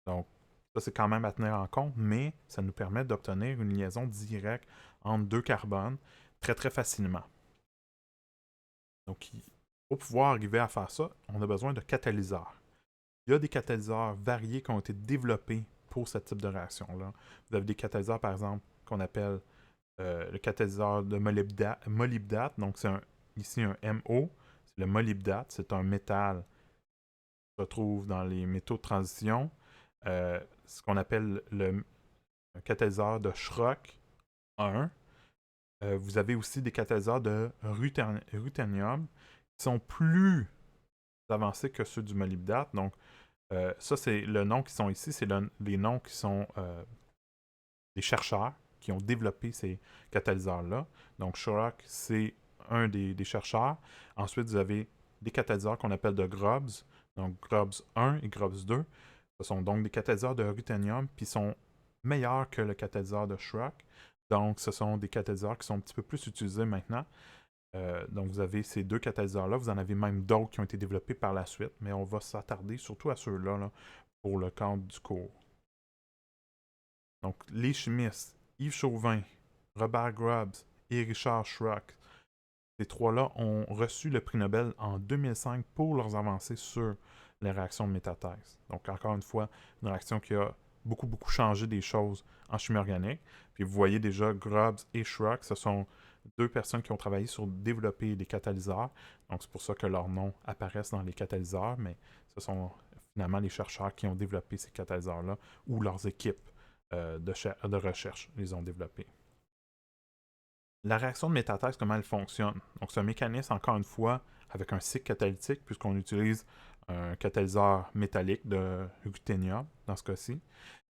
Donc, ça, c'est quand même à tenir en compte, mais ça nous permet d'obtenir une liaison directe entre deux carbones très, très facilement. Donc, pour pouvoir arriver à faire ça, on a besoin de catalyseurs. Il y a des catalyseurs variés qui ont été développés pour ce type de réaction-là. Vous avez des catalyseurs, par exemple, qu'on appelle le catalyseur de molybdate. Donc, c'est ici un MO. C'est le molybdate. C'est un métal qui se retrouve dans les métaux de transition. Ce qu'on appelle un catalyseur de Schrock 1. Vous avez aussi des catalyseurs de ruthénium qui sont plus avancés que ceux du molybdate. Donc, ça, c'est le nom qui sont ici, c'est les noms qui sont des chercheurs qui ont développé ces catalyseurs-là. Donc, Schrock, c'est un des chercheurs. Ensuite, vous avez des catalyseurs qu'on appelle de Grubbs. Donc, Grubbs 1 et Grubbs 2. Ce sont donc des catalyseurs de ruthénium, puis sont meilleurs que le catalyseur de Schrock. Donc, ce sont des catalyseurs qui sont un petit peu plus utilisés maintenant. Donc, vous avez ces deux catalyseurs-là. Vous en avez même d'autres qui ont été développés par la suite, mais on va s'attarder surtout à ceux-là là, pour le cadre du cours. Donc, les chimistes Yves Chauvin, Robert Grubbs et Richard Schrock, ces trois-là ont reçu le prix Nobel en 2005 pour leurs avancées sur les réactions de métathèse. Donc, encore une fois, une réaction qui a beaucoup, beaucoup changé des choses en chimie organique. Puis vous voyez déjà, Grubbs et Schrock, ce sont deux personnes qui ont travaillé sur développer des catalyseurs. Donc, c'est pour ça que leurs noms apparaissent dans les catalyseurs, mais ce sont finalement les chercheurs qui ont développé ces catalyseurs-là ou leurs équipes de recherche les ont développés. La réaction de métathèse, comment elle fonctionne? Donc, c'est un mécanisme, encore une fois, avec un cycle catalytique, puisqu'on utilise un catalyseur métallique de ruthénium, dans ce cas-ci.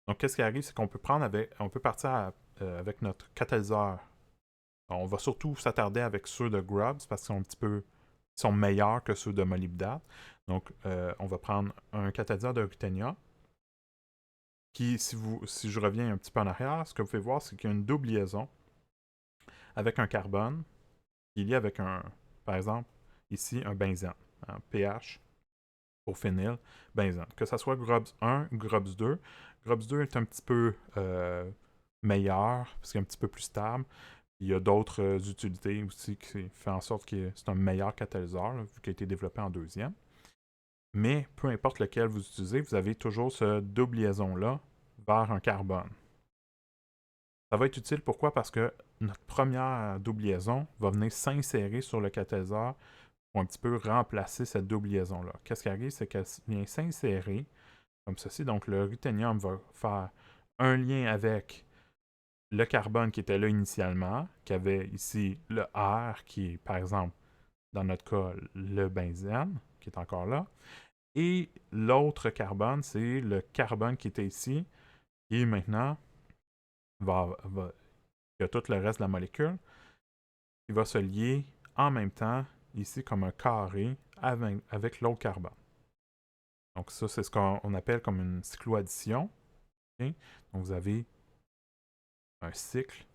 Donc, qu'est-ce qui arrive? C'est qu'on peut partir avec notre catalyseur. On va surtout s'attarder avec ceux de Grubbs, parce qu'ils sont meilleurs que ceux de molybdate. Donc, on va prendre un catalyseur de ruthénium, qui, si je reviens un petit peu en arrière, ce que vous pouvez voir, c'est qu'il y a une double liaison avec un carbone qui est lié avec par exemple, ici, un benzène, un pH pour phényl, benzène. Que ce soit Grubbs 1 ou Grubbs 2. Grubbs 2 est un petit peu meilleur, parce qu'il est un petit peu plus stable. Il y a d'autres utilités aussi qui font en sorte que c'est un meilleur catalyseur, là, vu qu'il a été développé en deuxième. Mais peu importe lequel vous utilisez, vous avez toujours ce double liaison-là vers un carbone. Ça va être utile, pourquoi? Parce que notre première double liaison va venir s'insérer sur le catalyseur pour un petit peu remplacer cette double liaison-là. Qu'est-ce qui arrive? C'est qu'elle vient s'insérer comme ceci. Donc, le ruthénium va faire un lien avec le carbone qui était là initialement, qui avait ici le R, qui est, par exemple, dans notre cas, le benzène, qui est encore là. Et l'autre carbone, c'est le carbone qui était ici, qui maintenant il y a tout le reste de la molécule, qui va se lier en même temps, ici, comme un carré avec l'autre carbone. Donc ça, c'est ce qu'on appelle comme une cycloaddition. Okay? Donc vous avez un cycle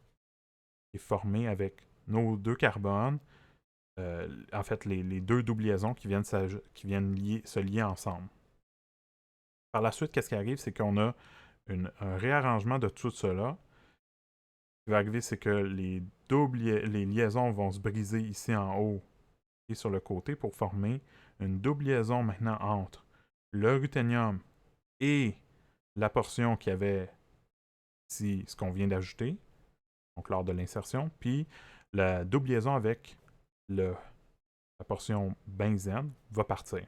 qui est formé avec nos deux carbones, en fait les deux doubles liaisons qui viennent se lier ensemble. Par la suite, qu'est-ce qui arrive, c'est qu'on a un réarrangement de tout cela. Ce qui va arriver, c'est que les liaisons vont se briser ici en haut et sur le côté pour former une double liaison maintenant entre le ruthénium et la portion qui avait ici ce qu'on vient d'ajouter, donc lors de l'insertion, puis la double liaison avec la portion benzène va partir.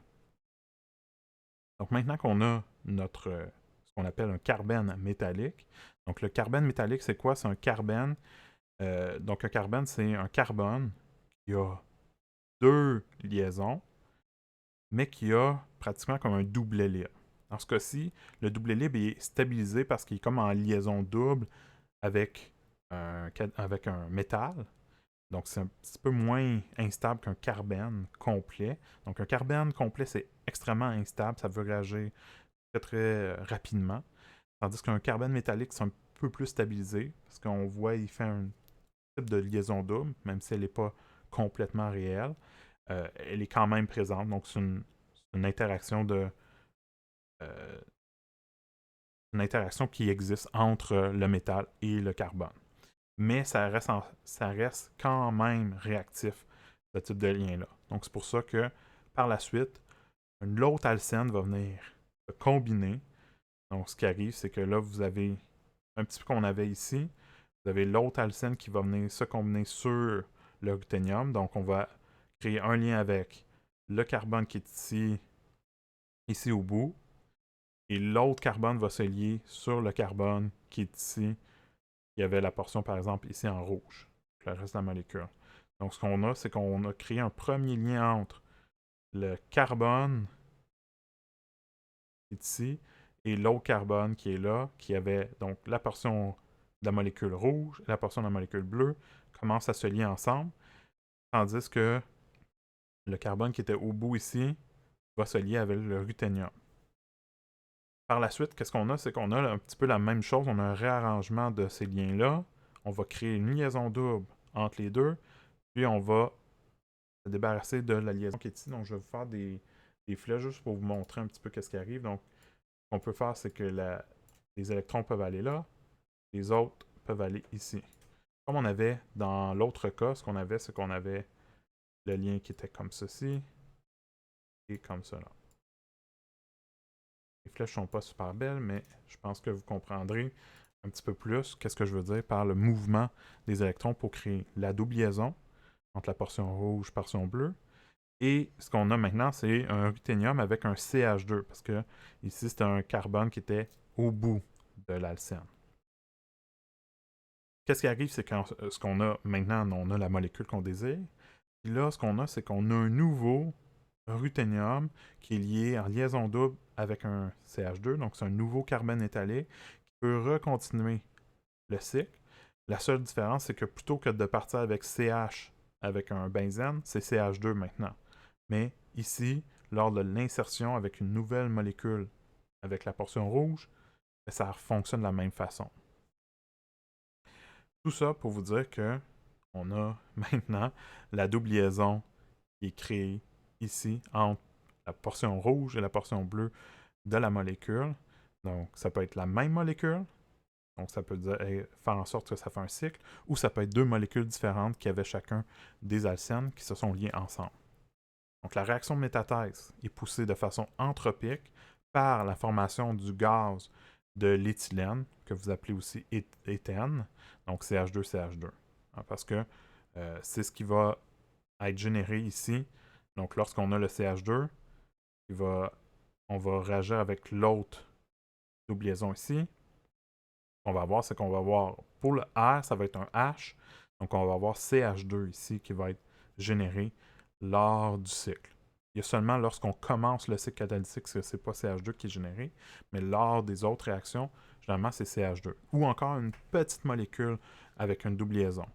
Donc maintenant qu'on a ce qu'on appelle un carbène métallique, donc le carbène métallique, c'est quoi? C'est un carbène. Donc un carbène, c'est un carbone qui a deux liaisons, mais qui a pratiquement comme un doublet libre. Dans ce cas-ci, le doublet libre est stabilisé parce qu'il est comme en liaison double avec un métal. Donc, c'est un petit peu moins instable qu'un carbène complet. Donc, un carbène complet, c'est extrêmement instable. Ça veut réagir très, très rapidement. Tandis qu'un carbène métallique, c'est un peu plus stabilisé. Parce qu'on voit, il fait un type de liaison double, même si elle n'est pas complètement réelle. Elle est quand même présente. Donc, c'est une interaction euh, une interaction qui existe entre le métal et le carbone. Mais ça reste quand même réactif, ce type de lien-là. Donc, c'est pour ça que, par la suite, l'autre alcène va venir se combiner. Donc, ce qui arrive, c'est que là, vous avez un petit peu qu'on avait ici. Vous avez l'autre alcène qui va venir se combiner sur le ruthénium. Donc, on va créer un lien avec le carbone qui est ici au bout. Et l'autre carbone va se lier sur le carbone qui est ici. Il y avait la portion, par exemple, ici en rouge, le reste de la molécule. Donc, ce qu'on a, c'est qu'on a créé un premier lien entre le carbone qui est ici et l'autre carbone qui est là, qui avait donc la portion de la molécule rouge et la portion de la molécule bleue commencent à se lier ensemble, tandis que le carbone qui était au bout ici va se lier avec le ruthénium. Par la suite, qu'est-ce qu'on a? C'est qu'on a un petit peu la même chose. On a un réarrangement de ces liens-là. On va créer une liaison double entre les deux. Puis on va se débarrasser de la liaison qui est ici. Donc je vais vous faire des flèches juste pour vous montrer un petit peu qu'est-ce qui arrive. Donc ce qu'on peut faire, c'est que les électrons peuvent aller là. Les autres peuvent aller ici. Comme on avait dans l'autre cas, ce qu'on avait, c'est qu'on avait le lien qui était comme ceci et comme cela. Les flèches sont pas super belles, mais je pense que vous comprendrez un petit peu plus qu'est-ce que je veux dire par le mouvement des électrons pour créer la double liaison entre la portion rouge et la portion bleue. Et ce qu'on a maintenant, c'est un ruthénium avec un CH2, parce que ici, c'était un carbone qui était au bout de l'alcène. Qu'est-ce qui arrive, c'est que ce qu'on a maintenant, on a la molécule qu'on désire. Puis là, ce qu'on a, c'est qu'on a un nouveau ruthénium qui est lié en liaison double avec un CH2, donc c'est un nouveau carbone métallique qui peut recontinuer le cycle. La seule différence, c'est que plutôt que de partir avec CH avec un benzène, c'est CH2 maintenant. Mais ici, lors de l'insertion avec une nouvelle molécule avec la portion rouge, ça fonctionne de la même façon. Tout ça pour vous dire que on a maintenant la double liaison qui est créée ici entre la portion rouge et la portion bleue de la molécule. Donc, ça peut être la même molécule, donc ça peut faire en sorte que ça fait un cycle, ou ça peut être deux molécules différentes qui avaient chacun des alcènes qui se sont liées ensemble. Donc la réaction de métathèse est poussée de façon entropique par la formation du gaz de l'éthylène, que vous appelez aussi éthène, donc CH2CH2. Parce que c'est ce qui va être généré ici. Donc lorsqu'on a le CH2, on va réagir avec l'autre double liaison ici. Ce qu'on va avoir, c'est qu'on va avoir, pour le R, ça va être un H. Donc on va avoir CH2 ici qui va être généré lors du cycle. Il y a seulement lorsqu'on commence le cycle catalytique que c'est pas CH2 qui est généré, mais lors des autres réactions, généralement c'est CH2. Ou encore une petite molécule avec une double liaison,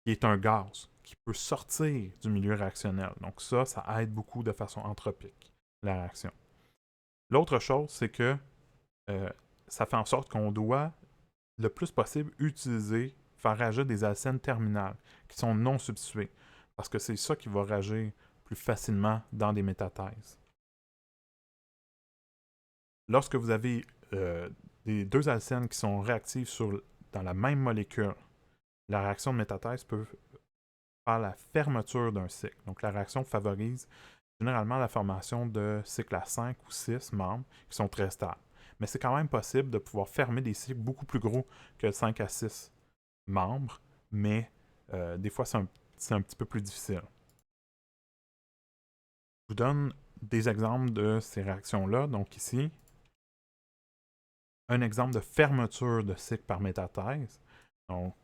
qui est un gaz, qui peut sortir du milieu réactionnel. Donc ça aide beaucoup de façon anthropique, la réaction. L'autre chose, c'est que ça fait en sorte qu'on doit, le plus possible, faire réagir des alcènes terminales, qui sont non substituées, parce que c'est ça qui va réagir plus facilement dans des métathèses. Lorsque vous avez des deux alcènes qui sont réactives dans la même molécule, la réaction de métathèse peut faire la fermeture d'un cycle. Donc la réaction favorise généralement la formation de cycles à 5 ou 6 membres qui sont très stables. Mais c'est quand même possible de pouvoir fermer des cycles beaucoup plus gros que 5 à 6 membres, mais des fois c'est un petit peu plus difficile. Je vous donne des exemples de ces réactions-là. Donc ici, un exemple de fermeture de cycle par métathèse. Donc,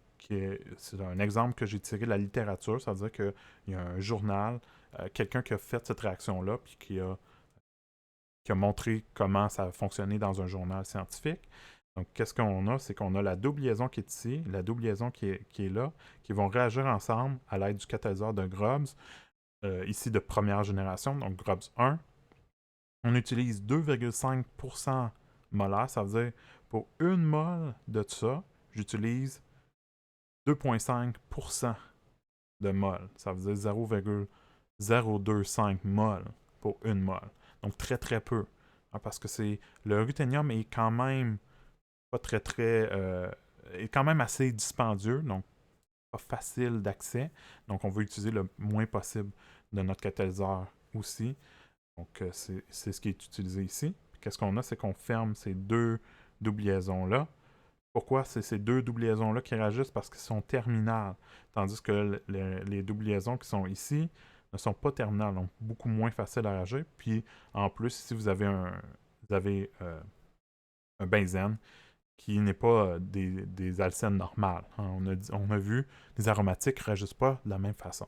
c'est un exemple que j'ai tiré de la littérature, c'est-à-dire qu'il y a un journal, quelqu'un qui a fait cette réaction-là, puis qui a montré comment ça a fonctionné dans un journal scientifique. Donc, qu'est-ce qu'on a? C'est qu'on a la double liaison qui est ici, la double liaison qui est là, qui vont réagir ensemble à l'aide du catalyseur de Grubbs, ici de première génération, donc Grubbs 1. On utilise 2,5% molaire, ça veut dire pour une mole de ça, j'utilise 2,5% de mol. Ça veut dire 0,025 mol pour une mole. Donc très très peu. Parce que le ruthénium est quand même pas est quand même assez dispendieux, donc pas facile d'accès. Donc on veut utiliser le moins possible de notre catalyseur aussi. Donc c'est ce qui est utilisé ici. Qu'est-ce qu'on a? C'est qu'on ferme ces deux double liaisons-là. Pourquoi c'est ces deux double liaisons-là qui réagissent? Parce qu'elles sont terminales. Tandis que les double liaisons qui sont ici ne sont pas terminales, donc beaucoup moins faciles à réagir. Puis en plus, ici, vous avez un benzène qui n'est pas des alcènes normales. Hein. On a vu, les aromatiques ne réagissent pas de la même façon.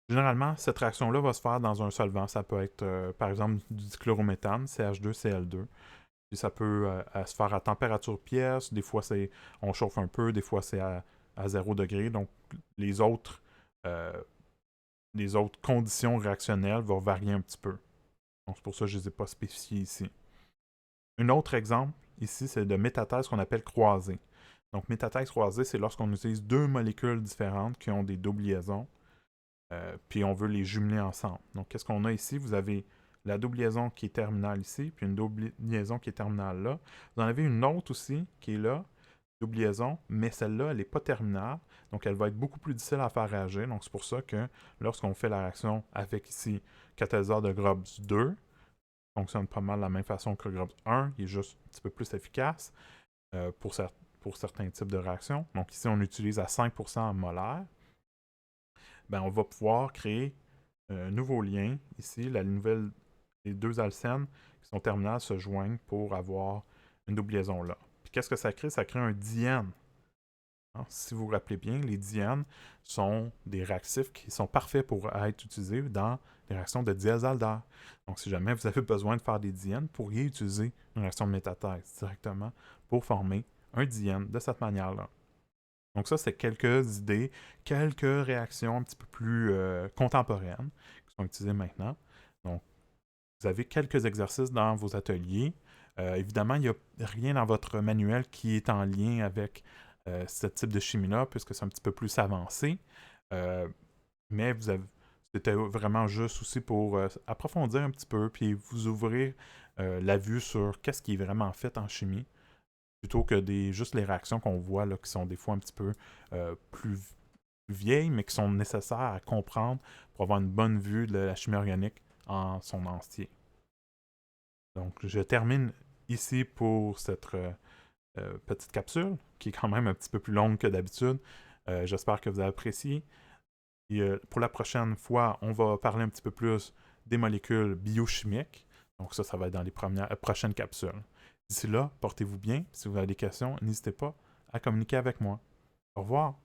Généralement, cette réaction-là va se faire dans un solvant. Ça peut être, par exemple, du dichlorométhane, CH2Cl2. Puis ça peut se faire à température pièce. Des fois, on chauffe un peu. Des fois, c'est à 0 degré. Donc, les autres conditions réactionnelles vont varier un petit peu. Donc, c'est pour ça que je ne les ai pas spécifiées ici. Un autre exemple, ici, c'est de métathèse qu'on appelle croisée. Donc, métathèse croisée, c'est lorsqu'on utilise deux molécules différentes qui ont des doubles liaisons. Puis on veut les jumeler ensemble. Donc, qu'est-ce qu'on a ici? Vous avez la double liaison qui est terminale ici, puis une double liaison qui est terminale là. Vous en avez une autre aussi qui est là, double liaison, mais celle-là, elle n'est pas terminale, donc elle va être beaucoup plus difficile à faire réagir. Donc, c'est pour ça que lorsqu'on fait la réaction avec ici catalyseur de Grubbs 2, fonctionne pas mal de la même façon que Grubbs 1, il est juste un petit peu plus efficace pour certains types de réactions. Donc, ici, on utilise à 5% en molaire. Ben, on va pouvoir créer un nouveau lien. Ici, les deux alcènes qui sont terminales se joignent pour avoir une double liaison là. Puis qu'est-ce que ça crée? Ça crée un diène. Hein? Si vous vous rappelez bien, les diènes sont des réactifs qui sont parfaits pour être utilisés dans les réactions de diazaldère. Donc, si jamais vous avez besoin de faire des diènes, vous pourriez utiliser une réaction de métathèse directement pour former un diène de cette manière-là. Donc ça, c'est quelques idées, quelques réactions un petit peu plus contemporaines qui sont utilisées maintenant. Donc, vous avez quelques exercices dans vos ateliers. Évidemment, il n'y a rien dans votre manuel qui est en lien avec ce type de chimie-là, puisque c'est un petit peu plus avancé. Mais c'était vraiment juste aussi pour approfondir un petit peu, puis vous ouvrir la vue sur qu'est-ce qui est vraiment fait en chimie, plutôt que juste les réactions qu'on voit là, qui sont des fois un petit peu plus vieilles, mais qui sont nécessaires à comprendre pour avoir une bonne vue de la chimie organique en son entier. Donc, je termine ici pour cette petite capsule, qui est quand même un petit peu plus longue que d'habitude. J'espère que vous avez apprécié. Et pour la prochaine fois, on va parler un petit peu plus des molécules biochimiques. Donc ça va être dans les prochaines capsules. D'ici là, portez-vous bien. Si vous avez des questions, n'hésitez pas à communiquer avec moi. Au revoir.